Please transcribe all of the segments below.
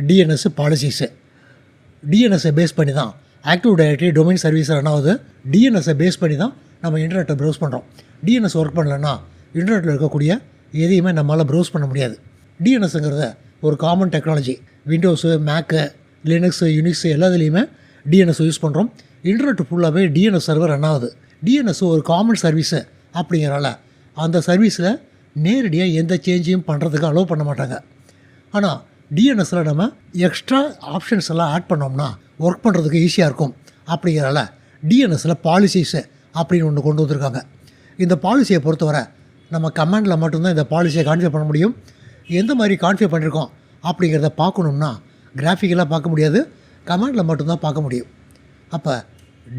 DNS policies. டிஎன்எஸை base பண்ணி தான் active directory domain service run ஆகுது. டிஎன்எஸை பேஸ் பண்ணி தான் நம்ம இன்டர்நெட்டை ப்ரௌஸ் பண்ணுறோம். டிஎன்எஸ் ஒர்க் பண்ணலன்னா இன்டர்நெட்டில் இருக்கக்கூடிய எதையுமே நம்மளால் ப்ரௌஸ் பண்ண முடியாது. டிஎன்எஸ்ங்கிறத ஒரு காமன் டெக்னாலஜி. விண்டோஸு, மேக்கு, லினக்ஸு, யூனிக்ஸு எல்லாத்துலேயுமே டிஎன்எஸ் யூஸ் பண்ணுறோம். இன்டர்நெட் ஃபுல்லாகவே டிஎன்எஸ் சர்வர் ரன் ஆகுது. டிஎன்எஸ் ஒரு காமன் சர்வீஸு அப்படிங்கிறனால அந்த சர்வீஸில் நேரடியாக எந்த சேஞ்சையும் பண்ணுறதுக்கு அலோவ் பண்ண மாட்டாங்க. ஆனால் டிஎன்எஸில் நம்ம எக்ஸ்ட்ரா ஆப்ஷன்ஸ் எல்லாம் ஆட் பண்ணோம்னா ஒர்க் பண்ணுறதுக்கு ஈஸியாக இருக்கும். அப்படிங்கிறனால டிஎன்எஸில் பாலிசிஸு அப்படின்னு ஒன்று கொண்டு வந்திருக்காங்க. இந்த பாலிசியை பொறுத்தவரை நம்ம கமாண்டில் மட்டும்தான் இந்த பாலிசியை கான்ஃபிகர் பண்ண முடியும். எந்த மாதிரி கான்ஃபிகர் பண்ணியிருக்கோம் அப்படிங்கிறத பார்க்கணுன்னா கிராஃபிக்கலாக பார்க்க முடியாது, கமாண்டில் மட்டும்தான் பார்க்க முடியும். அப்போ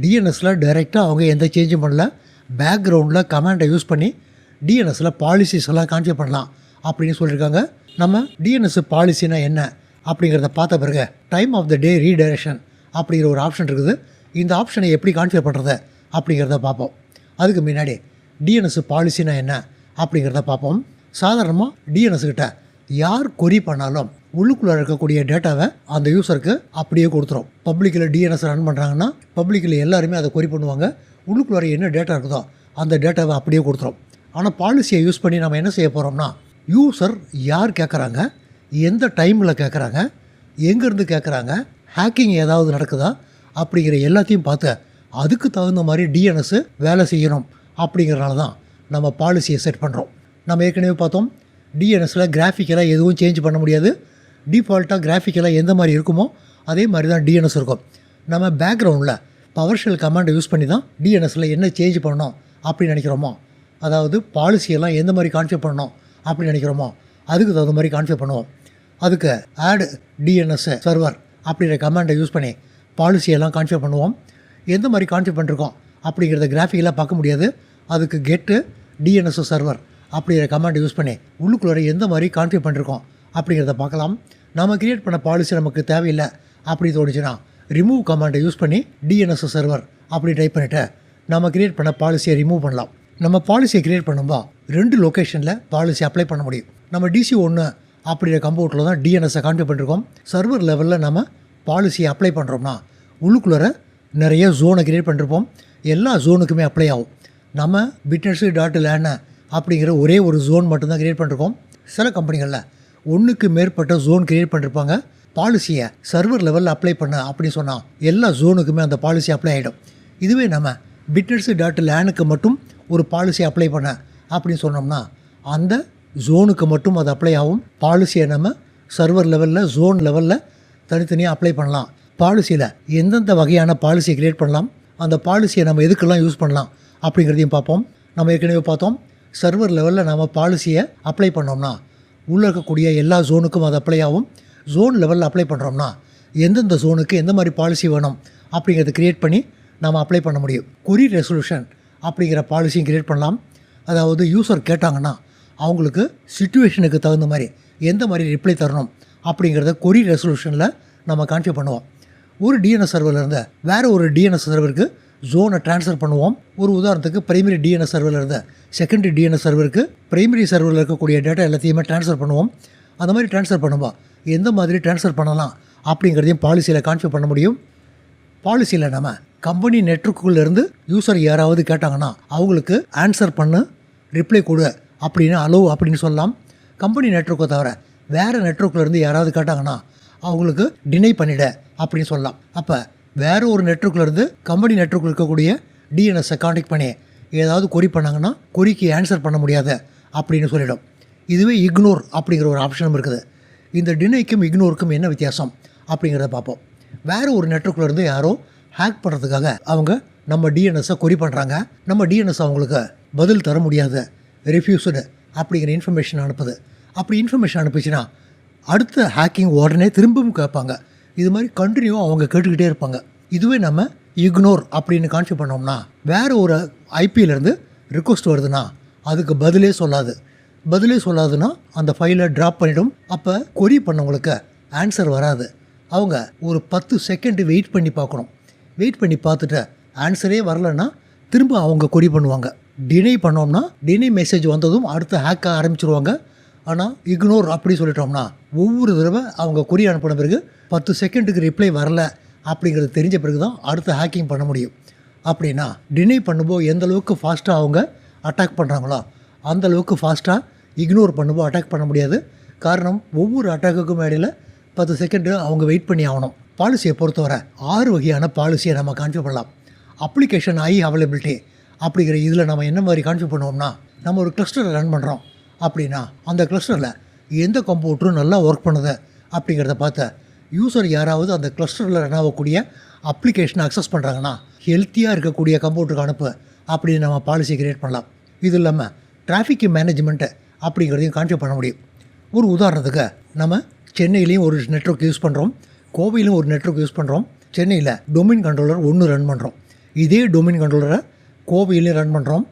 டிஎன்எஸில் டைரெக்டாக அவங்க எந்த சேஞ்சும் பண்ணல, பேக்ரவுண்டில் கமாண்டை யூஸ் பண்ணி டிஎன்எஸில் பாலிசிஸ் எல்லாம் கான்ஃபிகர் பண்ணலாம் அப்படின்னு சொல்லியிருக்காங்க. நம்ம டிஎன்எஸ் பாலிசினா என்ன அப்படிங்கிறத பார்த்த பிறகு time of the day redirection அப்படிங்கிற ஒரு ஆப்ஷன் இருக்குது. இந்த ஆப்ஷனை எப்படி கான்ஃபிகர் பண்ணுறது அப்படிங்கிறத பார்ப்போம். அதுக்கு முன்னாடி டிஎன்எஸ் பாலிசினா என்ன அப்படிங்கிறத பார்ப்போம். சாதாரணமாக டிஎன்எஸ்கிட்ட யார் கொரி பண்ணாலும் உள்ளுக்குள்ளே இருக்கக்கூடிய டேட்டாவை அந்த யூஸருக்கு அப்படியே கொடுத்துரும். பப்ளிக்கில் டிஎன்எஸ் ரன் பண்ணுறாங்கன்னா பப்ளிக்கில் எல்லாருமே அதை கொரி பண்ணுவாங்க. உள்ளுக்குள்ளே என்ன டேட்டா இருக்குதோ அந்த டேட்டாவை அப்படியே கொடுத்துரும். ஆனால் பாலிசியை யூஸ் பண்ணி நம்ம என்ன செய்ய போகிறோம்னா, யூஸர் யார் கேட்குறாங்க, எந்த டைமில் கேட்குறாங்க, எங்கேருந்து கேட்குறாங்க, ஹேக்கிங் ஏதாவது நடக்குதா அப்படிங்கிற எல்லாத்தையும் பார்த்து அதுக்கு தகுந்த மாதிரி டிஎன்எஸ் வேலை செய்யணும். அப்படிங்கிறனால தான் நம்ம பாலிசியை செட் பண்ணுறோம். நம்ம ஏற்கனவே பார்த்தோம், டிஎன்எஸில் கிராஃபிக்கலாக எதுவும் சேஞ்ச் பண்ண முடியாது. டிஃபால்ட்டாக கிராஃபிக்கலாக எந்த மாதிரி இருக்குமோ அதே மாதிரி தான் டிஎன்எஸ் இருக்கும். நம்ம பேக்ரவுண்டில் பவர்ஷெல் கமாண்டை யூஸ் பண்ணி தான் டிஎன்எஸில் என்ன சேஞ்ச் பண்ணணும் அப்படின்னு நினைக்கிறோமோ, அதாவது பாலிசியெல்லாம் எந்த மாதிரி கான்ஃபிகர் பண்ணணும் அப்படின்னு நினைக்கிறோமோ அதுக்கு தகுந்த மாதிரி கான்ஃபிகர் பண்ணுவோம். அதுக்கு ஆட் டிஎன்எஸ் சர்வர் அப்படிங்கிற கமாண்டை யூஸ் பண்ணி பாலிசியெல்லாம் கான்ஃபிகர் பண்ணுவோம். எந்த மாதிரி கான்ஃபிகர் பண்ணிருக்கோம் அப்படிங்கிறத கிராஃபிக்கலாக பார்க்க முடியாது. அதுக்கு கெட்டு டிஎன்எஸ் சர்வர் அப்படிங்கிற கமாண்டை யூஸ் பண்ணி உள்ளுக்குள்ளே எந்த மாதிரி கான்ஃபிகர் பண்ணிருக்கோம் அப்படிங்கிறத பார்க்கலாம். நம்ம க்ரியேட் பண்ண பாலிசி நமக்கு தேவையில்லை அப்படி தோணுச்சுன்னா ரிமூவ் கமாண்டை யூஸ் பண்ணி டிஎன்எஸ் சர்வர் அப்படி டைப் பண்ணிவிட்டு நம்ம க்ரியேட் பண்ண பாலிசியை ரிமூவ் பண்ணலாம். நம்ம பாலிசியை க்ரியேட் பண்ணும்போது 2 லொக்கேஷனில் பாலிசி அப்ளை பண்ண முடியும். நம்ம DC1 அப்படிங்கிற கம்ப்யூட்டரில் தான் டிஎன்எஸை கான்ஃபிகர் பண்ணிருக்கோம். சர்வர் லெவலில் நம்ம பாலிசியை அப்ளை பண்ணுறோம்னா உள்ளுக்குள்ளே நிறைய ஜோனை க்ரியேட் பண்ணிருப்போம். எல்லா ஜோனுக்குமே அப்ளை ஆகும். நம்ம bitnets.lan அப்படிங்கிற ஒரே ஒரு ஜோன் மட்டும்தான் க்ரியேட் பண்ணிருக்கோம். சில கம்பெனிகளில் 1க்கு மேற்பட்ட ஜோன் க்ரியேட் பண்ணியிருப்பாங்க. பாலிசியை சர்வர் லெவலில் அப்ளை பண்ண அப்படின்னு சொன்னால் எல்லா ஜோனுக்குமே அந்த பாலிசி அப்ளை ஆகிடும். இதுவே நம்ம bitnets.lanக்கு மட்டும் ஒரு பாலிசி அப்ளை பண்ண அப்படின்னு சொன்னோம்னா அந்த ஜோனுக்கு மட்டும் அது அப்ளை ஆகும். பாலிசியை நம்ம சர்வர் லெவலில் ஜோன் லெவலில் தனித்தனியாக அப்ளை பண்ணலாம். பாலிசியில் எந்தெந்த வகையான பாலிசியை க்ரியேட் பண்ணலாம், அந்த பாலிசியை நம்ம எதுக்கெல்லாம் யூஸ் பண்ணலாம் அப்படிங்கிறதையும் பார்ப்போம். நம்ம ஏற்கனவே பார்த்தோம், சர்வர் லெவலில் நம்ம பாலிசியை அப்ளை பண்ணோம்னா உள்ளே இருக்கக்கூடிய எல்லா ஜோனுக்கும் அது அப்ளை ஆகும். ஜோன் லெவலில் அப்ளை பண்ணுறோம்னா எந்தெந்த ஜோனுக்கு எந்த மாதிரி பாலிசி வேணும் அப்படிங்கிறத க்ரியேட் பண்ணி நம்ம அப்ளை பண்ண முடியும். கொரி ரெசல்யூஷன் அப்படிங்கிற பாலிசியும் க்ரியேட் பண்ணலாம். அதாவது யூஸர் கேட்டாங்கன்னா அவங்களுக்கு சிச்சுவேஷனுக்கு தகுந்த மாதிரி எந்த மாதிரி ரிப்ளை தரணும் அப்படிங்கிறத கொரி ரெசல்யூஷனில் நம்ம கான்ஃபிகர் பண்ணுவோம். ஒரு டிஎன்எஸ் சர்வர்லேருந்து வேறு ஒரு டிஎன்எஸ் சர்வருக்கு ஜோனை ட்ரான்ஸ்ஃபர் பண்ணுவோம். ஒரு உதாரணத்துக்கு பிரைமரி டிஎன்எஸ் சர்வர்லேருந்து செகண்டரி டிஎன்எஸ் சர்வருக்கு பிரைமரி சர்வரில் இருக்கக்கூடிய டேட்டா எல்லாத்தையுமே ட்ரான்ஸ்ஃபர் பண்ணுவோம். அந்த மாதிரி ட்ரான்ஸ்ஃபர் பண்ணும்போது எந்த மாதிரி ட்ரான்ஸ்ஃபர் பண்ணலாம் அப்படிங்கிறதையும் பாலிசியில் கான்ஃபிகர் பண்ண முடியும். பாலிசியில் நம்ம கம்பெனி நெட்வொர்க்குள்ளேருந்து யூஸர் யாராவது கேட்டாங்கன்னா அவங்களுக்கு ஆன்சர் பண்ணு, ரிப்ளை கொடு அப்படின்னு அலோவ் அப்படின்னு சொல்லலாம். கம்பெனி நெட்வொர்க்கை தவிர வேறு நெட்வொர்க்லேருந்து யாராவது கேட்டாங்கன்னா அவங்களுக்கு டினை பண்ணிட அப்படின்னு சொல்லலாம். அப்போ வேறு ஒரு நெட்வொர்க்லேருந்து கம்பெனி நெட்வொர்க்கில் இருக்கக்கூடிய டிஎன்எஸை கான்டெக்ட் பண்ணி ஏதாவது கொரி பண்ணாங்கன்னா கொரிக்கு ஆன்சர் பண்ண முடியாது அப்படின்னு சொல்லிடும். இதுவே இக்னோர் அப்படிங்கிற ஒரு ஆப்ஷனும் இருக்குது. இந்த டினைக்கும் இக்னோருக்கும் என்ன வித்தியாசம் அப்படிங்கிறத பார்ப்போம். வேறு ஒரு நெட்வொர்க்லேருந்து யாரோ ஹேக் பண்ணுறதுக்காக அவங்க நம்ம டிஎன்எஸை கொரி பண்ணுறாங்க. நம்ம டிஎன்எஸ் அவங்களுக்கு பதில் தர முடியாது, ரெஃப்யூஸ்டு அப்படிங்கிற இன்ஃபர்மேஷன் அனுப்புது. அப்படி இன்ஃபர்மேஷன் அனுப்பிச்சுன்னா அடுத்த ஹேக்கிங் உடனே திரும்பவும் கேட்பாங்க. இது மாதிரி கண்டினியூவாக அவங்க கேட்டுக்கிட்டே இருப்பாங்க. இதுவே நம்ம இக்னோர் அப்படின்னு கான்ஃபிகர் பண்ணோம்னா வேறு ஒரு ஐபியிலேருந்து ரிக்வஸ்ட் வருதுன்னா அதுக்கு பதிலே சொல்லாதுன்னா அந்த ஃபைலை ட்ராப் பண்ணிவிடும். அப்போ கொரி பண்ணவங்களுக்கு ஆன்சர் வராது. அவங்க ஒரு 10 செகண்ட் வெயிட் பண்ணி பார்க்கணும். வெயிட் பண்ணி பார்த்துட்டு ஆன்சரே வரலன்னா திரும்ப அவங்க கொரி பண்ணுவாங்க. டினை பண்ணோம்னா டினை மெசேஜ் வந்ததும் அடுத்த ஹேக்க ஆரம்பிச்சிருவாங்க. ஆனால் இக்னோர் அப்படி சொல்லிட்டோம்னா ஒவ்வொரு தடவை அவங்க கொரி அனுப்பின பிறகு 10 செகண்டுக்கு ரிப்ளை வரல அப்படிங்கிறது தெரிஞ்ச பிறகு தான் அடுத்து ஹேக்கிங் பண்ண முடியும். அப்படின்னா டினை பண்ணும்போது எந்த அளவுக்கு ஃபாஸ்ட்டாக அவங்க அட்டாக் பண்ணுறாங்களோ அந்த அளவுக்கு ஃபாஸ்ட்டாக இக்னோர் பண்ணும்போது அட்டாக் பண்ண முடியாது. காரணம் ஒவ்வொரு அட்டாக்குக்கும் இடையில் 10 செகண்டு அவங்க வெயிட் பண்ணி ஆகணும். பாலிசியை பொறுத்தவரை 6 வகையான பாலிசியை நம்ம கான்ஃபிகர் பண்ணலாம். அப்ளிகேஷன் அவைலபிலிட்டி அப்படிங்கிற இதில் நம்ம என்ன மாதிரி கான்ஃபிகர் பண்ணுவோம்னா, நம்ம ஒரு கிளஸ்டரை ரன் பண்ணுறோம் அப்படின்னா அந்த கிளஸ்டரில் எந்த கம்ப்யூட்டரும் நல்லா ஒர்க் பண்ணுது அப்படிங்கிறத பார்த்து யூசர் யாராவது அந்த கிளஸ்டரில் ரன் ஆகக்கூடிய அப்ளிகேஷனை அக்சஸ் பண்ணுறாங்கன்னா ஹெல்த்தியாக இருக்கக்கூடிய கம்ப்யூட்டருக்கு அனுப்பு அப்படின்னு நம்ம பாலிசி க்ரியேட் பண்ணலாம். இது இல்லாமல் டிராஃபிக் மேனேஜ்மெண்ட்டு அப்படிங்கிறதையும் கான்ஃபிகர் பண்ண முடியும். ஒரு உதாரணத்துக்கு நம்ம சென்னையிலையும் ஒரு நெட்வொர்க் யூஸ் பண்ணுறோம், கோவையிலும் ஒரு நெட்வொர்க் யூஸ் பண்ணுறோம். சென்னையில் டொமைன் கண்ட்ரோலர் 1 ரன் பண்ணுறோம், இதே டொமைன் கண்ட்ரோலரை கோவையிலையும் ரன் பண்ணுறோம்,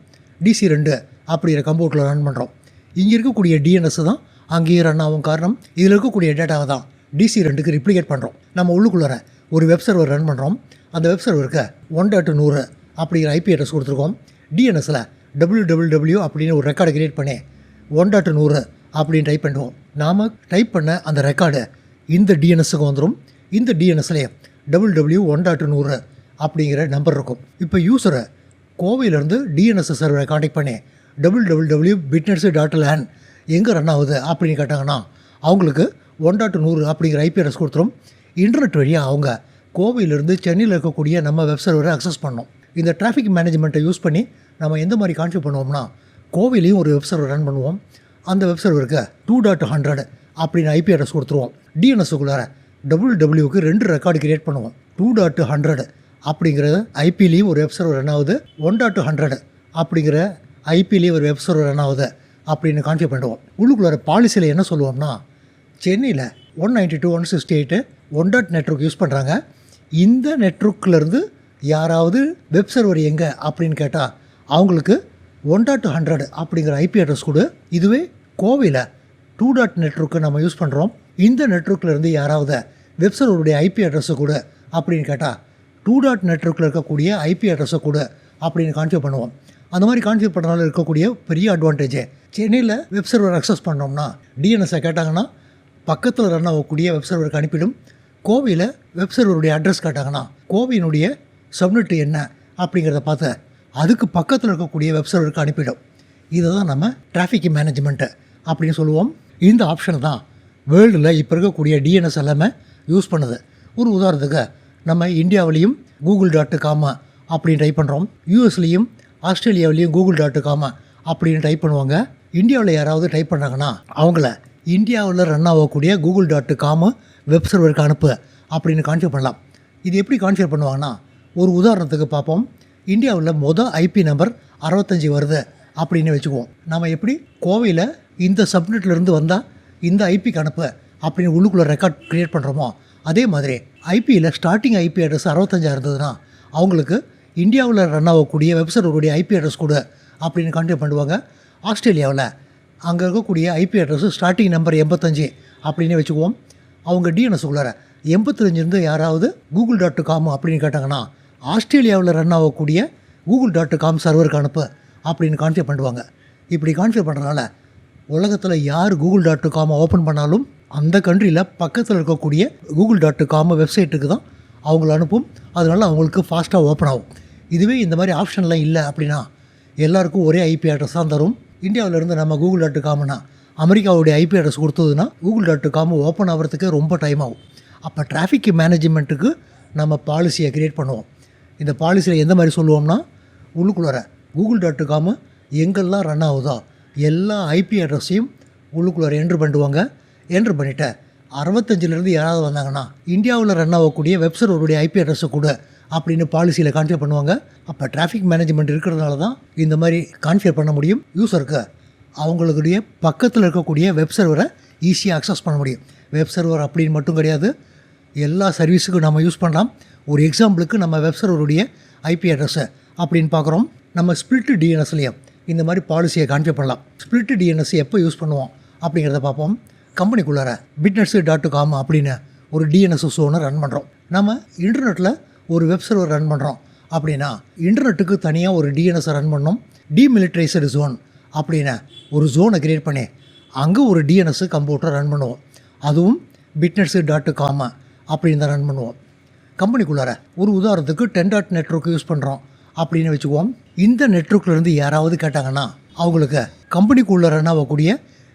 DC2 அப்படிங்கிற கம்ப்யூட்டரில் ரன் பண்ணுறோம். இங்கே இருக்கக்கூடிய டிஎன்எஸ் தான் அங்கேயும் ரன் ஆகும். காரணம் இதில் இருக்கக்கூடிய டேட்டாவை தான் DC2க்கு ரிப்ளிகேட் பண்ணுறோம். நம்ம உள்ளுக்குள்ளார ஒரு வெப் சர்வர் ரன் பண்ணுறோம், அந்த வெப் சர்வருக்கு 1.100 அப்படிங்கிற IP அட்ரஸ் கொடுத்துருக்கோம். டிஎன்எஸில் www அப்படின்னு ஒரு ரெக்கார்டை க்ரியேட் பண்ணி 1.100 அப்படின்னு டைப் பண்ணுவோம். நாம் டைப் பண்ண அந்த ரெக்கார்டு இந்த டிஎன்எஸ்ஸுக்கு வந்துடும். இந்த டிஎன்எஸ்லேயே www.1.100 அப்படிங்கிற நம்பர் இருக்கும். இப்போ யூஸரை கோவையிலேருந்து டிஎன்எஸ் சர்வரை காண்டாக்ட் பண்ணி www.bitnets.lan எங்கே ரன் ஆகுது அப்படின்னு கேட்டாங்கன்னா அவங்களுக்கு 1.100 அப்படிங்கிற IP அட்ரஸ் கொடுத்துரும். இன்டர்நெட் வழியாக அவங்க கோவையிலேருந்து சென்னையில் இருக்கக்கூடிய நம்ம வெப் சர்வரை அக்சஸ் பண்ணோம். இந்த டிராஃபிக் மேனேஜ்மெண்ட்டை யூஸ் பண்ணி நம்ம எந்த மாதிரி கான்ஃபிகர் பண்ணுவோம்னா, கோவையிலையும் ஒரு வெப் சர்வர் ரன் பண்ணுவோம். அந்த வெப் சர்வருக்கு 2.100 அப்படின்னு IP அட்ரஸ் கொடுத்துருவோம். டிஎன்எஸ்க்குள்ளார wwwக்கு 2 ரெக்கார்டு க்ரியேட் பண்ணுவோம். 2.100 அப்படிங்கிற IPலேயும் ஒரு வெப் சர்வர் ரன் ஆகுது, 1.100 அப்படிங்கிற IPலேயும் ஒரு வெப் சர்வர் ரன் ஆகுது அப்படின்னு கான்ஃபிகர் பண்ணுவோம். உள்ளுக்குள்ளார பாலிசியில் என்ன சொல்லுவோம்னா, சென்னையில் 192.168 1. நெட்வொர்க் யூஸ் பண்ணுறாங்க. இந்த நெட்வொர்க்லேருந்து யாராவது வெப் சர்வர் எங்கே அப்படின்னு கேட்டால் அவங்களுக்கு 1.100 அப்படிங்கிற IP அட்ரஸ் கொடு. இதுவே கோவையில் 2. நெட்வொர்க்கு நம்ம யூஸ் பண்ணுறோம், இந்த நெட்வொர்க்லேருந்து யாராவது வெப் சர்வருடைய IP அட்ரஸை கொடு அப்படின்னு கேட்டால் 2. நெட்வொர்க்கில் இருக்கக்கூடிய IP அட்ரஸை கொடு அப்படின்னு கான்ஃபிகர் பண்ணுவோம். அந்த மாதிரி கான்ஃபிகர் பண்ணுறதுனால இருக்கக்கூடிய பெரிய அட்வான்டேஜ், சென்னையில் வெப் சர்வர் அக்சஸ் பண்ணோம்னா டிஎன்எஸை கேட்டாங்கன்னா பக்கத்தில் ரன் ஆகக்கூடிய வெப் சர்வருக்கு அனுப்பிடும். கோவையில் வெப் சர்வருடைய அட்ரஸ் கேட்டாங்கன்னா கோவையினுடைய சப்நெட் என்ன அப்படிங்கிறத பார்த்து அதுக்கு பக்கத்தில் இருக்கக்கூடிய வெப் சர்வருக்கு அனுப்பிடும். இதை தான் நம்ம டிராஃபிக் மேனேஜ்மெண்ட்டு அப்படின்னு சொல்லுவோம். இந்த ஆப்ஷன் தான் வேர்ல்டில் இப்போ இருக்கக்கூடிய டிஎன்எஸ் எல்லாமே யூஸ் பண்ணுது. ஒரு உதாரணத்துக்கு நம்ம இந்தியாவிலையும் google.com அப்படின்னு டைப் பண்ணுறோம், யூஎஸ்லேயும் ஆஸ்திரேலியாவிலையும் google.com அப்படின்னு டைப் பண்ணுவாங்க. இந்தியாவில் யாராவது டைப் பண்ணாங்கன்னா அவங்கள இந்தியாவில் ரன் ஆகக்கூடிய google.com வெப் சர்வருக்கு அனுப்பு அப்படின்னு கான்ஃபிகர் பண்ணலாம். இது எப்படி கான்ஃபிகர் பண்ணுவாங்கன்னா, ஒரு உதாரணத்துக்கு பார்ப்போம். இந்தியாவில் IP நம்பர் 65 வருது அப்படின்னு வச்சுக்குவோம். நம்ம எப்படி கோவையில் இந்த சப்நெட்லேருந்து வந்தால் இந்த IPக்கு அனுப்பு அப்படின்னு உள்ளுக்குள்ளே ரெக்கார்ட் க்ரியேட் பண்ணுறோமோ, அதே மாதிரி IPயில் ஸ்டார்டிங் IP அட்ரஸ் 65 இருந்ததுன்னா அவங்களுக்கு இந்தியாவில் ரன் ஆகக்கூடிய வெப் சர்வருடைய IP அட்ரஸ் கொடு அப்படின்னு கான்ஃபிகர் பண்ணுவாங்க. ஆஸ்திரேலியாவில் அங்கே இருக்கக்கூடிய IP அட்ரஸ் ஸ்டார்டிங் நம்பர் 85 அப்படின்னு வச்சுக்குவோம். அவங்க டிஎன்எஸ்க்குள்ளார 85 யாராவது google.com அப்படின்னு கேட்டாங்கன்னா ஆஸ்திரேலியாவில் ரன் ஆகக்கூடிய google.com சர்வருக்கு அனுப்பு அப்படின்னு கான்ஃபிகர் பண்ணுவாங்க. இப்படி கான்ஃபிகர் பண்ணுறதுனால உலகத்தில் யார் google.com ஓப்பன் பண்ணாலும் அந்த கண்ட்ரியில் பக்கத்தில் இருக்கக்கூடிய google.com வெப்சைட்டுக்கு தான் அவங்கள அனுப்பும். அதனால் அவங்களுக்கு ஃபாஸ்ட்டாக ஓப்பன் ஆகும். இதுவே இந்த மாதிரி ஆப்ஷன்லாம் இல்லை அப்படின்னா எல்லாருக்கும் ஒரே IP அட்ரஸ் தான் தரும். இந்தியாவிலேருந்து நம்ம google.comனா அமெரிக்காவுடைய IP அட்ரஸ் கொடுத்ததுன்னா google.com ஓப்பன் ஆகிறதுக்கு ரொம்ப டைம் ஆகும். அப்போ டிராஃபிக் மேனேஜ்மெண்ட்டுக்கு நம்ம பாலிசியை க்ரியேட் பண்ணுவோம். இந்த பாலிசியில் எந்த மாதிரி சொல்லுவோம்னா, உள்ளுக்குள்ளார google.com எங்கெல்லாம் ரன் ஆகுதோ எல்லா IP அட்ரஸையும் உள்ளுக்குள்ளார என்ட்ரு பண்ணுவாங்க. என்ட்ரு பண்ணிவிட்டு 65 யாராவது வந்தாங்கன்னா இந்தியாவில் ரன் ஆகக்கூடிய வெப் சர்வருடைய IP அட்ரஸை கூட அப்படின்னு பாலிசியில் கான்ஃபிகர் பண்ணுவாங்க. அப்போ டிராஃபிக் மேனேஜ்மெண்ட் இருக்கிறதுனால தான் இந்த மாதிரி கான்ஃபிகர் பண்ண முடியும். யூஸருக்கு அவங்களுடைய பக்கத்தில் இருக்கக்கூடிய வெப் சர்வரை ஈஸியாக அக்சஸ் பண்ண முடியும். வெப் சர்வர் அப்படின்னு மட்டும் கிடையாது, எல்லா சர்வீஸுக்கும் நம்ம யூஸ் பண்ணலாம். ஒரு எக்ஸாம்பிளுக்கு நம்ம வெப் சர்வருடைய IP அட்ரஸை அப்படின்னு பார்க்குறோம். நம்ம ஸ்பிளிட் டிஎன்எஸ்லேயும் இந்த மாதிரி பாலிசியை கான்ஃபிகர் பண்ணலாம். ஸ்பிளிட் டிஎன்எஸ் எப்போ யூஸ் பண்ணுவோம் அப்படிங்கிறத பார்ப்போம். கம்பெனிக்குள்ளார bitnets.com அப்படின்னு ஒரு டிஎன்எஸ் ஸோனை ரன் பண்ணுறோம். நம்ம இன்டர்நெட்டில் ஒரு வெப் சர்வர் ரன் பண்ணுறோம் அப்படின்னா இன்டர்நெட்டுக்கு தனியாக ஒரு டிஎன்எஸை ரன் பண்ணோம். டீமிலிட்டரைஸ்டு ஜோன் அப்படின்னு ஒரு ஜோனை க்ரியேட் பண்ணி அங்கே ஒரு டிஎன்எஸ் கம்ப்யூட்டர் ரன் பண்ணுவோம். அதுவும் bitnets.com அப்படின்னு தான் ரன் பண்ணுவோம். கம்பெனிக்குள்ளார ஒரு உதாரணத்துக்கு 10 நெட்வொர்க் யூஸ் பண்ணுறோம் அப்படின்னு வச்சுக்குவோம். இந்த நெட்வொர்க்லேருந்து யாராவது கேட்டாங்கன்னா அவங்களுக்கு கம்பெனிக்குள்ளே ரன் ஆகக்கூடிய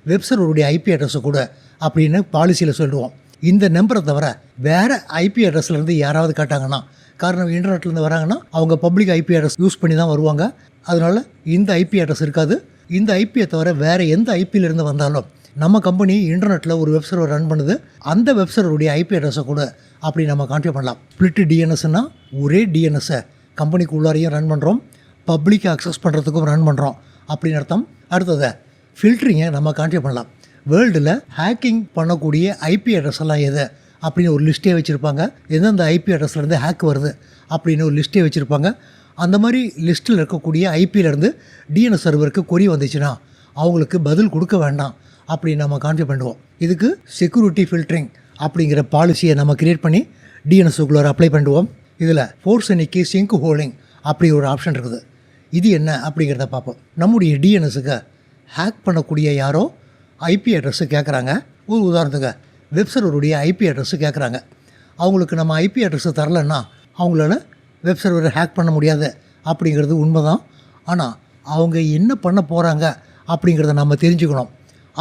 வெப் சர்வருடைய ஐபி அட்ரஸை கூட அப்படின்னு பாலிசியில் சொல்லுவோம். இந்த நம்பரை தவிர வேறு ஐபி அட்ரஸ்லேருந்து யாராவது கேட்டாங்கன்னா, காரணம் இன்டர்நெட்லேருந்து வராங்கன்னா அவங்க பப்ளிக் ஐபி அட்ரஸ் யூஸ் பண்ணி தான் வருவாங்க. அதனால் இந்த ஐபி அட்ரஸ் இருக்காது. இந்த ஐபியை தவிர வேறு எந்த ஐபியிலேருந்து வந்தாலும் நம்ம கம்பெனி இன்டர்நெட்டில் ஒரு வெப் சர்வர் ரன் பண்ணுது, அந்த வெப் சர்வருடைய ஐபி அட்ரஸை கூட அப்படி நம்ம கான்ஃபிகர் பண்ணலாம். ஸ்ப்ளிட் டிஎன்எஸ்னால் ஒரே டிஎன்எஸ்ஸை கம்பெனிக்கு உள்ளாரையும் ரன் பண்ணுறோம், பப்ளிக் அக்சஸ் பண்ணுறதுக்கும் ரன் பண்ணுறோம் அப்படின்னு அர்த்தம். அடுத்தது ஃபில்ட்ரிங்கை நம்ம கான்ஃபிகர் பண்ணலாம். வேர்ல்டில் ஹேக்கிங் பண்ணக்கூடிய ஐபி அட்ரஸ் எல்லாம் எது அப்படின்னு ஒரு லிஸ்ட்டே வச்சுருப்பாங்க. எந்தெந்த ஐபி அட்ரஸ்லேருந்து ஹேக் வருது அப்படின்னு ஒரு லிஸ்ட்டே வச்சுருப்பாங்க. அந்த மாதிரி லிஸ்ட்டில் இருக்கக்கூடிய ஐபியிலேருந்து டிஎன்எஸ் சர்வருக்கு கொரி வந்துச்சுன்னா அவங்களுக்கு பதில் கொடுக்க வேண்டாம் அப்படின்னு நம்ம கான்ஃபிகர் பண்ணுவோம். இதுக்கு செக்யூரிட்டி ஃபில்ட்ரிங் அப்படிங்கிற பாலிசியை நம்ம க்ரியேட் பண்ணி டிஎன்எஸ்க்குள்ளே அப்ளை பண்ணுவோம். இதில் ஃபோர்ஸ் அன்னைக்கு சிங்க் ஹோல்டிங் அப்படி ஒரு ஆப்ஷன் இருக்குது. இது என்ன அப்படிங்கிறத பார்ப்போம். நம்முடைய டிஎன்எஸுக்கு ஹேக் பண்ணக்கூடிய யாரோ ஐபி அட்ரஸு கேட்குறாங்க. ஒரு உதாரணத்துக்கு வெப் சர்வருடைய ஐபி அட்ரஸு கேட்குறாங்க. அவங்களுக்கு நம்ம ஐபி அட்ரஸை தரலைன்னா அவங்களால வெப் சர்வரை ஹேக் பண்ண முடியாது அப்படிங்கிறது உண்மை தான். ஆனால் அவங்க என்ன பண்ண போகிறாங்க அப்படிங்கிறத நம்ம தெரிஞ்சுக்கணும்.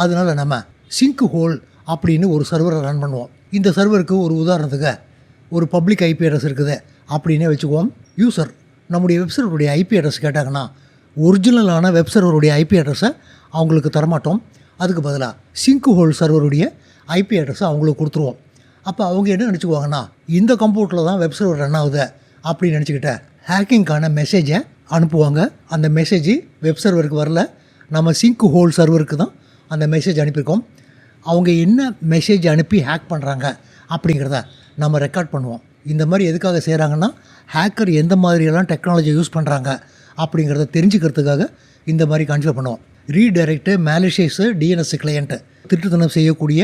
அதனால் நம்ம சிங்க் ஹோல் அப்படின்னு ஒரு சர்வரை ரன் பண்ணுவோம். இந்த சர்வருக்கு ஒரு உதாரணத்துக்கு ஒரு பப்ளிக் ஐபி அட்ரஸ் இருக்குது அப்படின்னே வச்சுக்குவோம். யூசர் நம்முடைய வெப் சர்வருடைய ஐபி அட்ரஸ் கேட்டாங்கன்னா ஒரிஜினலான வெப் சர்வருடைய ஐபி அட்ரஸை அவங்களுக்கு தரமாட்டோம். அதுக்கு பதிலாக சிங்க் ஹோல் சர்வருடைய ஐபி அட்ரஸை அவங்களுக்கு கொடுத்துருவோம். அப்போ அவங்க என்ன நினச்சிக்குவாங்கன்னா, இந்த கம்ப்யூட்டரில் தான் வெப் சர்வர் ரன் ஆகுது அப்படின்னு நினச்சிக்கிட்ட ஹேக்கிங்கான மெசேஜை அனுப்புவாங்க. அந்த மெசேஜ் வெப் சர்வருக்கு வரல, நம்ம சிங்க் ஹோல் சர்வருக்கு தான் அந்த மெசேஜ் அனுப்பியிருக்கோம். அவங்க என்ன மெசேஜ் அனுப்பி ஹேக் பண்ணுறாங்க அப்படிங்கிறத நம்ம ரெக்கார்ட் பண்ணுவோம். இந்த மாதிரி எதுக்காக செய்கிறாங்கன்னா, ஹேக்கர் எந்த மாதிரியெல்லாம் டெக்னாலஜி யூஸ் பண்ணுறாங்க அப்படிங்கிறத தெரிஞ்சுக்கிறதுக்காக இந்த மாதிரி கான்ஃபிகர் பண்ணுவோம். ரீடைரக்டு மேலிஷியஸு டிஎன்எஸ் கிளையண்ட்டு திருட்டுத்தனம் செய்யக்கூடிய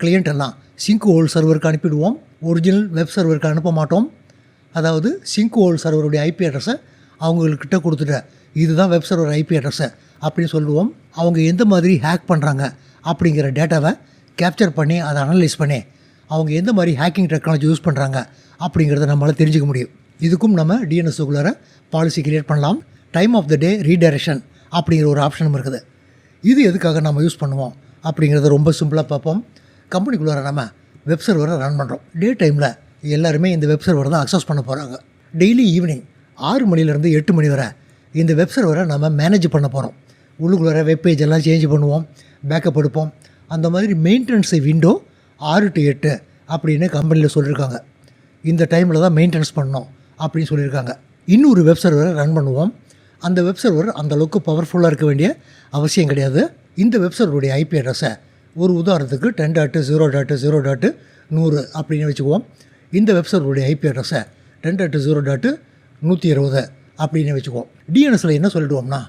கிளையண்ட் எல்லாம் சிங்க் ஹோல் சர்வருக்கு அனுப்பிடுவோம். ஒரிஜினல் வெப் சர்வருக்கு அனுப்ப மாட்டோம். அதாவது சிங்க் ஹோல் சர்வருடைய ஐபி அட்ரஸை அவங்கக்கிட்ட கொடுத்துட்டு இதுதான் வெப் சர்வர் ஐபி அட்ரஸை அப்படின்னு சொல்லுவோம். அவங்க எந்த மாதிரி ஹேக் பண்ணுறாங்க அப்படிங்கிற டேட்டாவை கேப்சர் பண்ணி அதை அனலைஸ் பண்ணி அவங்க எந்த மாதிரி ஹேக்கிங் டெக்னாலஜி யூஸ் பண்ணுறாங்க அப்படிங்கிறத நம்மளால் தெரிஞ்சுக்க முடியும். இதுக்கும் நம்ம டிஎன்எஸ்க்குள்ளார பாலிசி கிரியேட் பண்ணலாம். Time of the day redirection அப்படிங்கிற ஒரு ஆப்ஷனும் இருக்குது. இது எதுக்காக நம்ம யூஸ் பண்ணுவோம் அப்படிங்கிறத ரொம்ப சிம்பிளாக பார்ப்போம். கம்பெனிக்குள்ளார நம்ம வெப் சர்வரை ரன் பண்ணுறோம். டே டைமில் எல்லாருமே இந்த வெப் சர்வரை தான் அக்சஸ் பண்ண போகிறாங்க. டெய்லி ஈவினிங் 6 மணிலேருந்து 8 மணி வரை இந்த வெப் சர்வரை நம்ம மேனேஜ் பண்ண போகிறோம். உள்ளுக்குள்ளார வெப்பேஜ் எல்லாம் சேஞ்ச் பண்ணுவோம், பேக்கப் எடுப்போம். அந்த மாதிரி மெயின்டெனன்ஸ் விண்டோ 6 to 8 அப்படின்னு கம்பெனியில் சொல்லியிருக்காங்க. இந்த டைமில் தான் மெயின்டெனன்ஸ் பண்ணணும் அப்படின்னு சொல்லியிருக்காங்க. இன்னொரு வெப் சர்வரை ரன் பண்ணுவோம். அந்த வெப் சர்வர் அந்தளவுக்கு பவர்ஃபுல்லாக இருக்க வேண்டிய அவசியம் கிடையாது. இந்த வெப் சர்வருடைய ஐபி அட்ரஸை ஒரு உதாரணத்துக்கு 10.0.0.100 அப்படின்னு வச்சுக்குவோம். இந்த வெப் சர்வருடைய ஐபி அட்ரஸை 10.0.120 அப்படின்னு வச்சுக்குவோம். டிஎன்எஸில் என்ன சொல்லிடுவோம்னா,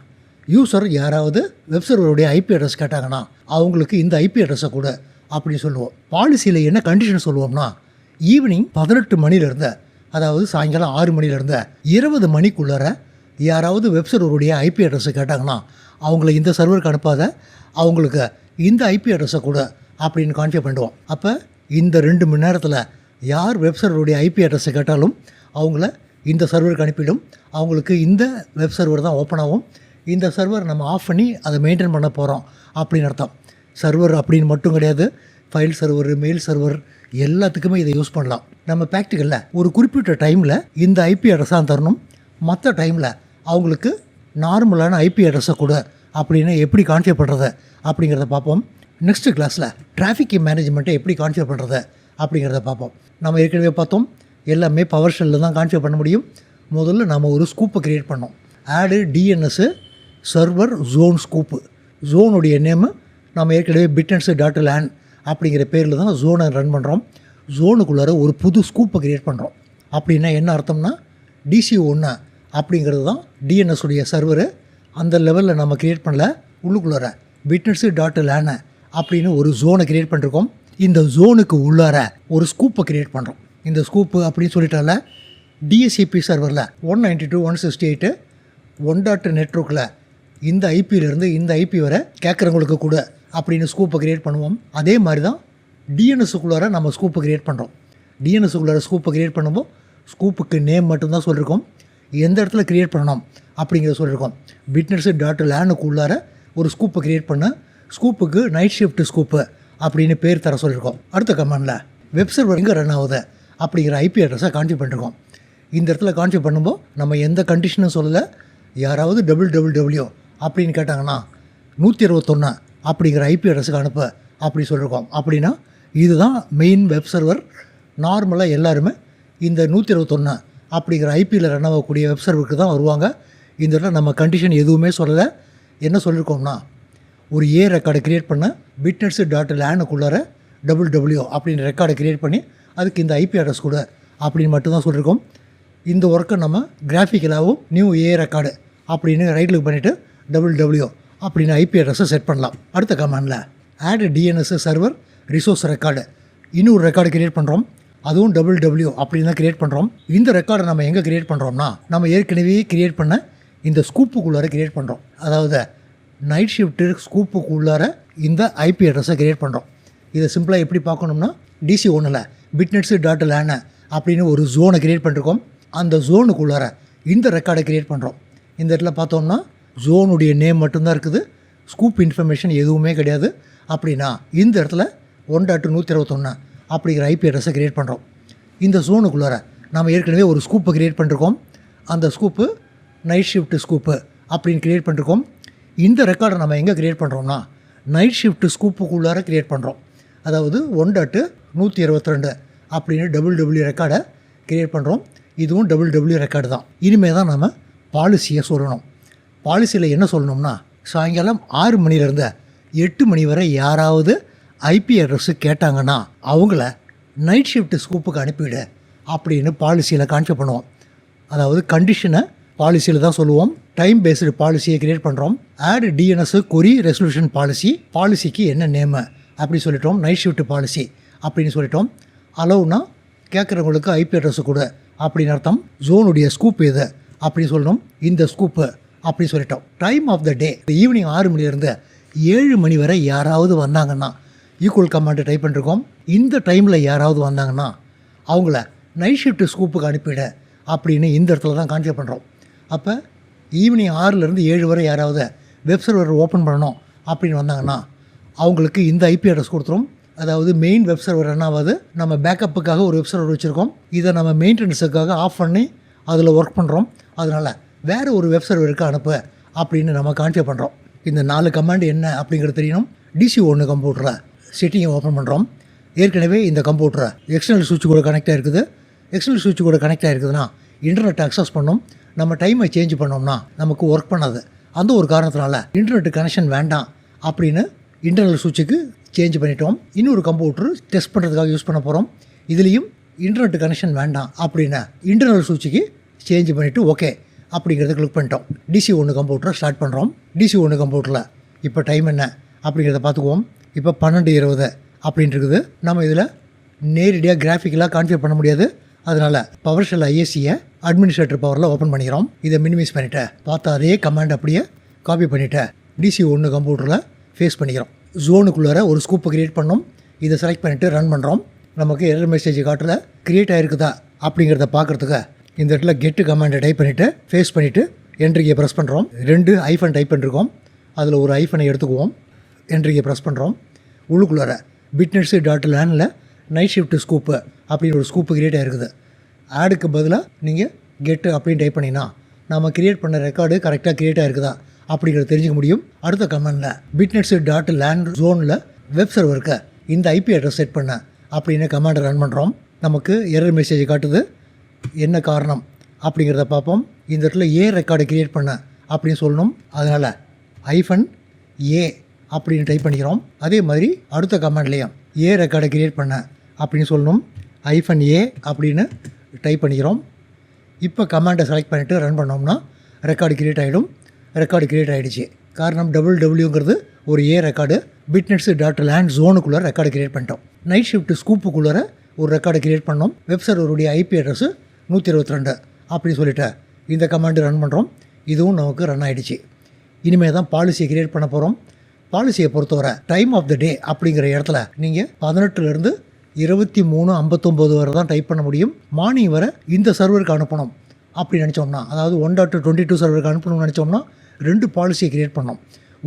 யூசர் யாராவது வெப் சர்வருடைய ஐபி அட்ரஸ் கேட்டாங்கன்னா அவங்களுக்கு இந்த ஐபி அட்ரஸை கூட அப்படின்னு சொல்லுவோம். பாலிசியில் என்ன கண்டிஷன் சொல்லுவோம்னா, ஈவினிங் 18 மணிலேருந்து, அதாவது சாயங்காலம் 6 மணிலேருந்து 20 மணிக்குள்ளார யாராவது வெப் சர்வருடைய ஐபி அட்ரஸை கேட்டாங்கன்னா அவங்கள இந்த சர்வருக்கு அனுப்பாத, அவங்களுக்கு இந்த ஐபி அட்ரஸை கூட அப்படின்னு கான்ஃபிகர் பண்ணுவோம். அப்போ இந்த 2 மணி நேரத்தில் யார் வெப் சர்வருடைய ஐபி அட்ரஸை கேட்டாலும் அவங்கள இந்த சர்வருக்கு அனுப்பிடும். அவங்களுக்கு இந்த வெப் சர்வர் தான் ஓப்பன் ஆகும். இந்த சர்வர் நம்ம ஆஃப் பண்ணி அதை மெயின்டைன் பண்ண போகிறோம் அப்படின்னு அர்த்தம். சர்வர் அப்படின்னு மட்டும் கிடையாது, ஃபைல் சர்வர், மெயில் சர்வர் எல்லாத்துக்குமே இதை யூஸ் பண்ணலாம். நம்ம ப்ராக்டிக்கலில் ஒரு குறிப்பிட்ட டைமில் இந்த ஐபி அட்ரஸாக தரணும், மற்ற டைமில் அவங்களுக்கு நார்மலான ஐபி அட்ரஸை கூட அப்படின்னு எப்படி கான்ஃபிகர் பண்ணுறது அப்படிங்கிறத பார்ப்போம். நெக்ஸ்ட்டு கிளாஸில் டிராஃபிக் மேனேஜ்மெண்ட்டை எப்படி கான்ஃபிகர் பண்ணுறது அப்படிங்கிறத பார்ப்போம். நம்ம ஏற்கனவே பார்த்தோம், எல்லாமே பவர் ஷெல்லில் தான் கான்ஃபிகர் பண்ண முடியும். முதல்ல நம்ம ஒரு ஸ்கூப்பை க்ரியேட் பண்ணோம். Add DNS server zone scope. ஜோனுடைய நேமு நம்ம ஏற்கனவே bitnets.lan அப்படிங்கிற பேரில் தான் ஜோனை ரன் பண்ணுறோம். ஜோனுக்குள்ளார ஒரு புது ஸ்கூப்பை க்ரியேட் பண்ணுறோம். அப்படின்னா என்ன அர்த்தம்னா, DC1 அப்படிங்கிறது தான் டிஎன்எஸ் உடைய சர்வரு. அந்த லெவலில் நம்ம க்ரியேட் பண்ணல, உள்ளுக்குள்ளார bitnets.lan அப்படின்னு ஒரு ஜோனை க்ரியேட் பண்ணிருக்கோம். இந்த ஜோனுக்கு உள்ளார ஒரு ஸ்கூப்பை க்ரியேட் பண்ணுறோம். இந்த ஸ்கூப்பு அப்படின்னு சொல்லிட்டால DHCP சர்வரில் 192.168 1.0 நெட்வொர்க்கில் இந்த ஐபியிலேருந்து இந்த ஐபி வரை கேட்குறவங்களுக்கு கூட அப்படின்னு ஸ்கூப்பை க்ரியேட் பண்ணுவோம். அதே மாதிரி தான் டிஎன்எஸ்க்குள்ளார நம்ம ஸ்கூப்பை க்ரியேட் பண்ணுறோம். டிஎன்எஸ்க்குள்ளார ஸ்கூப்பை க்ரியேட் பண்ணும்போது ஸ்கூப்புக்கு நேம் மட்டும்தான் சொல்லியிருக்கோம், எந்த இடத்துல க்ரியேட் பண்ணணும் அப்படிங்கிறத சொல்லியிருக்கோம். witness.lan-க்குள்ளார ஒரு ஸ்கூப்பை க்ரியேட் பண்ண ஸ்கூப்புக்கு நைட் ஷிஃப்ட் ஸ்கூப்பு அப்படின்னு பேர் தர சொல்லியிருக்கோம். அடுத்த கமெண்டில் வெப் சர்வர் எங்கே ரன் ஆகுது அப்படிங்கிற ஐபி அட்ரஸை கான்ஃபிகர் பண்ணிருக்கோம். இந்த இடத்துல கான்ஃபிகர் பண்ணும்போது நம்ம எந்த கண்டிஷனும் சொல்லலை. யாராவது www அப்படின்னு கேட்டாங்கன்னா 121 அப்படிங்கிற ஐபி அட்ரஸுக்கு அனுப்ப அப்படி சொல்லியிருக்கோம். அப்படின்னா இதுதான் மெயின் வெப் சர்வர். நார்மலாக எல்லாருமே இந்த 121 அப்படிங்கிற ஐபியில் ரன் ஆகக்கூடிய வெப் சர்வருக்கு தான் வருவாங்க. இந்த இடத்துல நம்ம கண்டிஷன் எதுவுமே சொல்லலை. என்ன சொல்லியிருக்கோம்னா, ஒரு ஏ ரெக்கார்டை க்ரியேட் பண்ண witness.lan-க்குள்ளார www அப்படின்னு ரெக்கார்டை க்ரியேட் பண்ணி அதுக்கு இந்த ஐபி அட்ரஸ் கூட அப்படின்னு மட்டும்தான் சொல்லியிருக்கோம். இந்த ஒர்க்கை நம்ம கிராஃபிக்கலாகவும் நியூ ஏ ரெக்கார்டு அப்படின்னு ரைட் கிளிக் பண்ணிவிட்டு www அப்படின்னு ஐபி அட்ரஸை செட் பண்ணலாம். அடுத்த கமாண்டில் add DNS server resource record இன்னொரு ரெக்கார்டு க்ரியேட் பண்ணுறோம். அதுவும் www அப்படின்னு தான் க்ரியேட் பண்ணுறோம். இந்த ரெக்கார்டை நம்ம எங்கே க்ரியேட் பண்ணுறோம்னா, நம்ம ஏற்கனவே க்ரியேட் பண்ண இந்த ஸ்கூப்புக்குள்ளார க்ரியேட் பண்ணுறோம். அதாவது நைட் ஷிஃப்ட்டு ஸ்கூப்புக்குள்ளார இந்த ஐபி அட்ரஸை க்ரியேட் பண்ணுறோம். இதை சிம்பிளாக எப்படி பார்க்கணும்னா, DC1 witness.lan அப்படின்னு ஒரு ஜோனை க்ரியேட் பண்ணிருக்கோம். அந்த ஜோனுக்குள்ளார இந்த ரெக்கார்டை க்ரியேட் பண்ணுறோம். இந்த இடத்துல பார்த்தோம்னா ஜோனுடைய நேம் மட்டும்தான் இருக்குது, ஸ்கூப் இன்ஃபர்மேஷன் எதுவுமே கிடையாது. அப்படின்னா இந்த இடத்துல 1.121 அப்படிங்கிற ஐபி அட்ரஸை க்ரியேட் பண்ணுறோம். இந்த ஜோனுக்குள்ளார நம்ம ஏற்கனவே ஒரு ஸ்கூப்பை க்ரியேட் பண்ணிருக்கோம். அந்த ஸ்கூப்பு நைட் ஷிஃப்ட் ஸ்கூப்பு அப்படின்னு க்ரியேட் பண்ணிருக்கோம். இந்த ரெக்கார்டை நம்ம எங்கே க்ரியேட் பண்ணுறோம்னா, நைட் ஷிஃப்ட் ஸ்கூப்புக்குள்ளார க்ரியேட் பண்ணுறோம். அதாவது 1.122 அப்படின்னு www ரெக்கார்டை க்ரியேட் பண்ணுறோம். இதுவும் www ரெக்கார்டு தான். இனிமேல் தான் நம்ம பாலிசியை சொல்லணும். பாலிசியில் என்ன சொல்லணும்னா, சாயங்காலம் 6 மணிலேருந்து 8 மணி வரை யாராவது ஐபி அட்ரஸு கேட்டாங்கன்னா அவங்கள நைட் ஷிஃப்ட் ஸ்கூப்புக்கு அனுப்பிவிடு அப்படின்னு பாலிசியில் கான்ஃபிகர் பண்ணுவோம். அதாவது கண்டிஷனை பாலிசியில் தான் சொல்லுவோம். டைம் பேஸ்டு பாலிசியை க்ரியேட் பண்ணுறோம். ஆட் டிஎன்எஸ் கொரி ரெசல்யூஷன் பாலிசிக்கு என்ன நேமு அப்படி சொல்லிட்டோம். நைட் ஷிஃப்ட் பாலிசி அப்படின்னு சொல்லிட்டோம். அலோவ்னா கேட்குறவங்களுக்கு ஐபி அட்ரஸு கூட அப்படின்னு அர்த்தம். ஜோனுடைய ஸ்கூப் எது அப்படின்னு சொல்லணும். இந்த ஸ்கூப்பு அப்படி சொல்லிட்டோம். Time of the day evening 6 மணிலேருந்து 7 மணி வரை யாராவது வந்தாங்கன்னா ஈக்குவல் கமாண்டு டைப் பண்ணிருக்கோம். இந்த டைமில் யாராவது வந்தாங்கன்னா அவங்கள நைட் ஷிஃப்ட் ஸ்கூப்புக்கு அனுப்பிவிட அப்படின்னு இந்த இடத்துல தான் கான்ஃபிகர் பண்ணுறோம். அப்போ ஈவினிங் 6லேருந்து 7 வரை யாராவது வெப் சர்வர் ஓப்பன் பண்ணணும் அப்படின்னு வந்தாங்கன்னா அவங்களுக்கு இந்த ஐபி அட்ரஸ் கொடுத்துரும். அதாவது மெயின் வெப் சர்வர் என்னாவது நம்ம பேக்கப்புக்காக ஒரு வெப் சர்வர் வச்சுருக்கோம். இதை நம்ம மெயின்டெனன்ஸுக்காக ஆஃப் பண்ணி அதில் ஒர்க் பண்ணுறோம். அதனால் வேறு ஒரு வெப் சர்வருக்கு அனுப்பு அப்படின்னு நம்ம கான்ஃபிகர் பண்ணுறோம். இந்த 4 கமாண்டு என்ன அப்படிங்கிறது தெரியணும். DC1 கம்ப்யூட்டரை செட்டிங்கை ஓப்பன் பண்ணுறோம். ஏற்கனவே இந்த கம்ப்யூட்டரை எக்ஸ்டர்னல் சுவிட்ச் கூட கனெக்ட் ஆகிருக்குது. எக்ஸ்டர்னல் சுவிட்ச் கூட கனெக்ட் ஆகிருக்குதுன்னா இன்டர்நெட் அக்சஸ் பண்ணோம். நம்ம டைமை சேஞ்ச் பண்ணோம்னா நமக்கு ஒர்க் பண்ணாது. அந்த ஒரு காரணத்தினால இன்டர்நெட் கனெக்ஷன் வேண்டாம் அப்படின்னு இன்டர்னல் சுவிட்சுக்கு சேஞ்ச் பண்ணிட்டோம். இன்னொரு கம்ப்யூட்டர் டெஸ்ட் பண்ணுறதுக்காக யூஸ் பண்ண போகிறோம். இதுலேயும் இன்டர்நெட் கனெக்ஷன் வேண்டாம் அப்படின்னு இன்டர்னல் சுவிட்சுக்கு சேஞ்ச் பண்ணிவிட்டு ஓகே அப்படிங்கிறத கிளிக் பண்ணிட்டோம். DC1 கம்ப்யூட்டரை ஸ்டார்ட் பண்ணுறோம். DC1 கம்ப்யூட்டரில் இப்போ டைம் என்ன அப்படிங்கிறத பார்த்துக்குவோம். இப்போ 12:20 அப்படின்னு இருக்குது. நம்ம இதில் நேரடியாக கிராஃபிக்கலாக கான்ஃபிகர் பண்ண முடியாது. அதனால் பவர் ஷெல் ஐஎஸ்சியை அட்மினிஸ்ட்ரேட்டர் பவரில் ஓப்பன் பண்ணிக்கிறோம். இதை மினிமைஸ் பண்ணிவிட்டு பார்த்து அதே கமாண்ட் அப்படியே காப்பி பண்ணிவிட்டு DC1 கம்ப்யூட்டரில் ஃபேஸ் பண்ணிக்கிறோம். ஜோனுக்குள்ளார ஒரு ஸ்கூப்பை க்ரியேட் பண்ணோம். இதை செலக்ட் பண்ணிவிட்டு ரன் பண்ணுறோம். நமக்கு எரர் மெசேஜ் காட்டில் க்ரியேட் ஆகிருக்குதா அப்படிங்கிறத பார்க்குறதுக்கு இந்த இடத்துல கெட்டு கமாண்டை டைப் பண்ணிவிட்டு ஃபேஸ் பண்ணிவிட்டு என்ட்ரியை ப்ரெஸ் பண்ணுறோம். 2 ஐஃபன் டைப் பண்ணிருக்கோம். அதில் ஒரு ஐஃபனை எடுத்துக்குவோம். என்ட்ரியை ப்ரெஸ் பண்ணுறோம். உள்ளுக்குள்ளார witness.lan நைட் ஷிஃப்ட் ஸ்கூப்பு அப்படின்னு ஒரு ஸ்கூப்பு க்ரியேட் ஆகிருக்குது. ஆடுக்கு பதிலாக நீங்கள் கெட்டு அப்படின்னு டைப் பண்ணிங்கன்னா நம்ம க்ரியேட் பண்ண ரெக்கார்டு கரெக்டாக க்ரியேட் ஆகிருக்குதா அப்படிங்கிறத தெரிஞ்சுக்க முடியும். அடுத்த கமெண்டில் witness.lan ஜோனில் வெப் சர்வருக்கு இந்த ஐபி அட்ரஸ் செட் பண்ண அப்படின்னு கமாண்டை ரன் பண்ணுறோம். நமக்கு எரர் மெசேஜ் காட்டுது. என்ன காரணம் அப்படிங்கிறத பார்ப்போம். இந்த இடத்துல ஏ ரெக்கார்டை க்ரியேட் பண்ண அப்படின்னு சொல்லணும். அதனால் -A அப்படின்னு டைப் பண்ணிக்கிறோம். அதே மாதிரி அடுத்த கமாண்ட்லேயும் ஏ ரெக்கார்டை க்ரியேட் பண்ண அப்படின்னு சொல்லணும். -A அப்படின்னு டைப் பண்ணிக்கிறோம். இப்போ கமாண்டை செலக்ட் பண்ணிவிட்டு ரன் பண்ணோம்னா ரெக்கார்டு க்ரியேட் ஆகிடும். ரெக்கார்டு க்ரியேட் ஆகிடுச்சு. காரணம் wwwங்கிறது ஒரு ஏ ரெக்கார்டு. witness.lan ஜோனுக்குள்ளே ரெக்கார்டு க்ரியேட் பண்ணிட்டோம். நைட் ஷிஃப்ட் ஸ்கூப்புக்குள்ளார ஒரு ரெக்கார்டை க்ரியேட் பண்ணோம். வெப் சர்வருடைய ஐபி அட்ரஸு 122 அப்படின்னு சொல்லிவிட்டு இந்த கமாண்டு ரன் பண்ணுறோம். இதுவும் நமக்கு ரன் ஆகிடுச்சு. இனிமேல் தான் பாலிசியை க்ரியேட் பண்ண போகிறோம். பாலிசியை பொறுத்தவரை டைம் ஆஃப் த டே அப்படிங்கிற இடத்துல நீங்கள் 18லேருந்து 23:59 வரை தான் டைப் பண்ண முடியும். மார்னிங் வரை இந்த சர்வருக்கு அனுப்பணும் அப்படி நினச்சோம்னா, அதாவது 1.22 சர்வருக்கு அனுப்பணும்னு நினச்சோம்னா 2 பாலிசியை க்ரியேட் பண்ணோம்.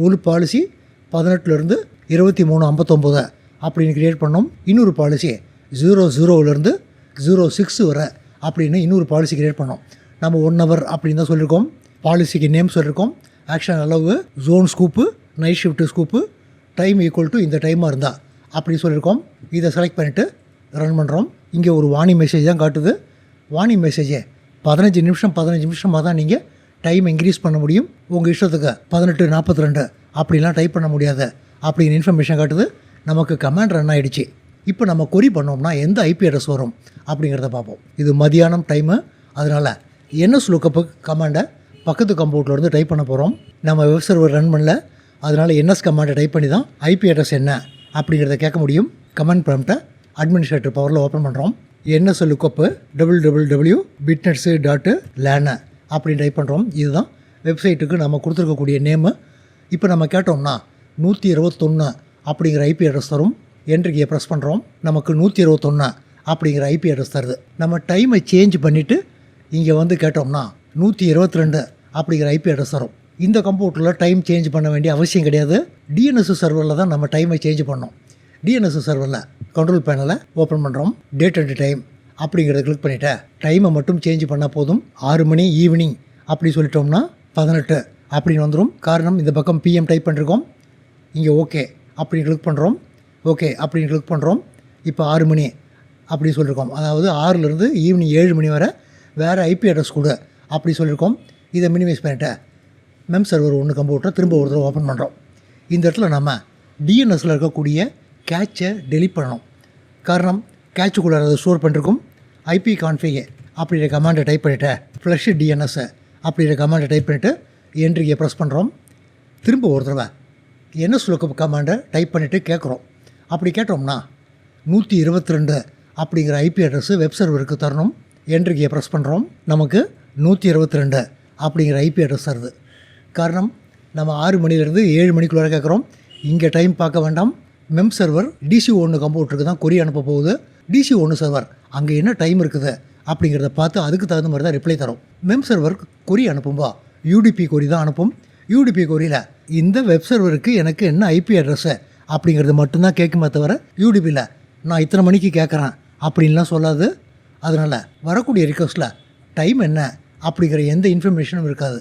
ஒரு பாலிசி 18லேருந்து 23:59 அப்படின்னு க்ரியேட் பண்ணோம். இன்னொரு பாலிசி 00லேருந்து 06 வரை அப்படின்னு இன்னொரு பாலிசி க்ரியேட் பண்ணோம். நம்ம 1 hour அப்படின்னு தான் சொல்லியிருக்கோம். பாலிசிக்கு நேம் சொல்லியிருக்கோம். ஆக்ஷன் அளவு, zone scope, night shift scope, time equal to இந்த டைமாக இருந்தால் அப்படி சொல்லியிருக்கோம். இதை செலக்ட் பண்ணிவிட்டு ரன் பண்ணுறோம். இங்கே ஒரு வார்னிங் மெசேஜ் தான் காட்டுது. வார்னிங் மெசேஜே 15 நிமிஷமாக தான் நீங்கள் டைம் இன்க்ரீஸ் பண்ண முடியும். உங்கள் இஷ்டத்துக்கு 18:42 அப்படிலாம் டைப் பண்ண முடியாது அப்படின்னு இன்ஃபர்மேஷன் காட்டுது. நமக்கு கமாண்ட் ரன் ஆகிடுச்சு. இப்போ நம்ம கொரி பண்ணோம்னா எந்த ஐபி அட்ரஸ் வரும் அப்படிங்கிறத பார்ப்போம். இது மதியானம் டைமு, அதனால் NS லுக்கப்பு கமாண்டை பக்கத்து கம்ப்யூட்டர்லேருந்து டைப் பண்ண போகிறோம். நம்ம வெப் சர்வர் ரன் பண்ணல, அதனால் NS கமாண்டை டைப் பண்ணி தான் ஐபி அட்ரஸ் என்ன அப்படிங்கிறத கேட்க முடியும். கமாண்ட் ப்ராம்ப்டை அட்மினிஸ்ட்ரேட்டர் பவரில் ஓப்பன் பண்ணுறோம். NS லுக்கப்பு www.bitnets.lan அப்படின்னு டைப் பண்ணுறோம். இதுதான் வெப்சைட்டுக்கு நம்ம கொடுத்துருக்கக்கூடிய நேமு. இப்போ நம்ம கேட்டோம்னா 121 அப்படிங்கிற ஐபி அட்ரஸ் தரும். என்ட்ரியை ப்ரெஸ் பண்ணுறோம். நமக்கு 121 அப்படிங்கிற ஐபி அட்ரஸ் தருது. நம்ம டைமை சேஞ்ச் பண்ணிவிட்டு இங்கே வந்து கேட்டோம்னா 122 அப்படிங்கிற ஐபி அட்ரஸ் தரும். இந்த கம்ப்யூட்டரில் டைம் சேஞ்ச் பண்ண வேண்டிய அவசியம் கிடையாது. DNS சர்வரில் தான் நம்ம டைமை சேஞ்ச் பண்ணோம். DNS சர்வரில் கண்ட்ரோல் பேனலை ஓப்பன் பண்ணுறோம். டேட் அண்ட் டைம் அப்படிங்கிறத கிளிக் பண்ணிவிட்டேன். டைமை மட்டும் சேஞ்ச் பண்ணால் போதும். 6 மணி ஈவினிங் அப்படி சொல்லிட்டோம்னா 18 அப்படின்னு வந்துடும். காரணம் இந்த பக்கம் PM டைப் பண்ணிருக்கோம். இங்கே ஓகே அப்படின்னு கிளிக் பண்ணுறோம். ஓகே அப்படின்னு கிளிக் பண்ணுறோம். இப்போ 6 மணி அப்படி சொல்லியிருக்கோம். அதாவது 6லேருந்து ஈவினிங் 7 மணி வரை வேறு ஐபி அட்ரஸ் கொடு அப்படி சொல்லியிருக்கோம். இதை மினிமைஸ் பண்ணிவிட்டேன். மெம் சர்வர் 1 கம்ப்யூட்டரை திரும்ப ஒரு தடவை ஓப்பன் பண்ணுறோம். இந்த இடத்துல நம்ம DNSல இருக்கக்கூடிய கேட்சை டெலிட் பண்ணணும். காரணம் கேட்சுக்குள்ளே அதை ஸ்டோர் பண்ணிருக்கோம். ஐபி கான்ஃபிக் அப்படிங்கிற கமாண்டை டைப் பண்ணிவிட்டேன். ஃப்ளஷ் DNS அப்படிங்கிற கமாண்டை டைப் பண்ணிவிட்டு என்ட்ரியை ப்ரெஸ் பண்ணுறோம். திரும்ப ஒரு தடவை NS லுக்கப் கமாண்டை டைப் பண்ணிவிட்டு கேட்குறோம். அப்படி கேட்டோம்னா 122 அப்படிங்கிற ஐபி அட்ரஸ் வெப் சர்வருக்கு தரணும். என்ட்ரியை ப்ரெஸ் பண்ணுறோம். நமக்கு 122 அப்படிங்கிற ஐபி அட்ரஸ் தருது. காரணம் நம்ம 6 மணிலேருந்து 7 மணிக்குள்ளே கேட்குறோம். இங்கே டைம் பார்க்க வேண்டாம். மெம் சர்வர் DC1 கம்ப்யூட்டருக்கு தான் கொரி அனுப்ப போகுது. DC1 சர்வர் அங்கே என்ன டைம் இருக்குது அப்படிங்கிறத பார்த்து அதுக்கு தகுந்த மாதிரி தான் ரிப்ளை தரும். மெம் சர்வர் கொரி அனுப்பும்பா UDP கொரி தான் அனுப்பும். UDP கொரியில் இந்த வெப் சர்வருக்கு எனக்கு என்ன ஐபி அட்ரஸ்ஸு அப்படிங்கிறது மட்டும்தான் கேட்குமே தவிர UDPயில் நான் இத்தனை மணிக்கு கேட்குறேன் அப்படின்லாம் சொல்லாது. அதனால் வரக்கூடிய ரிக்வஸ்ட்டில் டைம் என்ன அப்படிங்கிற எந்த இன்ஃபர்மேஷனும் இருக்காது.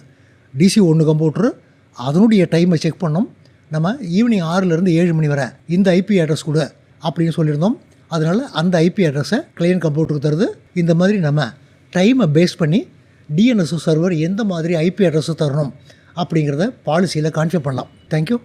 DC1 கம்ப்யூட்டரு அதனுடைய டைமை செக் பண்ணோம். நம்ம ஈவினிங் 6லேருந்து 7 மணி வரை இந்த ஐபி அட்ரஸ் கொடு அப்படின்னு சொல்லியிருந்தோம். அதனால் அந்த ஐபி அட்ரஸை கிளையன்ட் கம்ப்யூட்டருக்கு தருது. இந்த மாதிரி நம்ம டைமை பேஸ் பண்ணி DNS சர்வர் எந்த மாதிரி ஐபி அட்ரஸை தரணும் அப்படிங்கிறத பாலிசியில் கான்ஃபிகர் பண்ணலாம். தேங்க்யூ.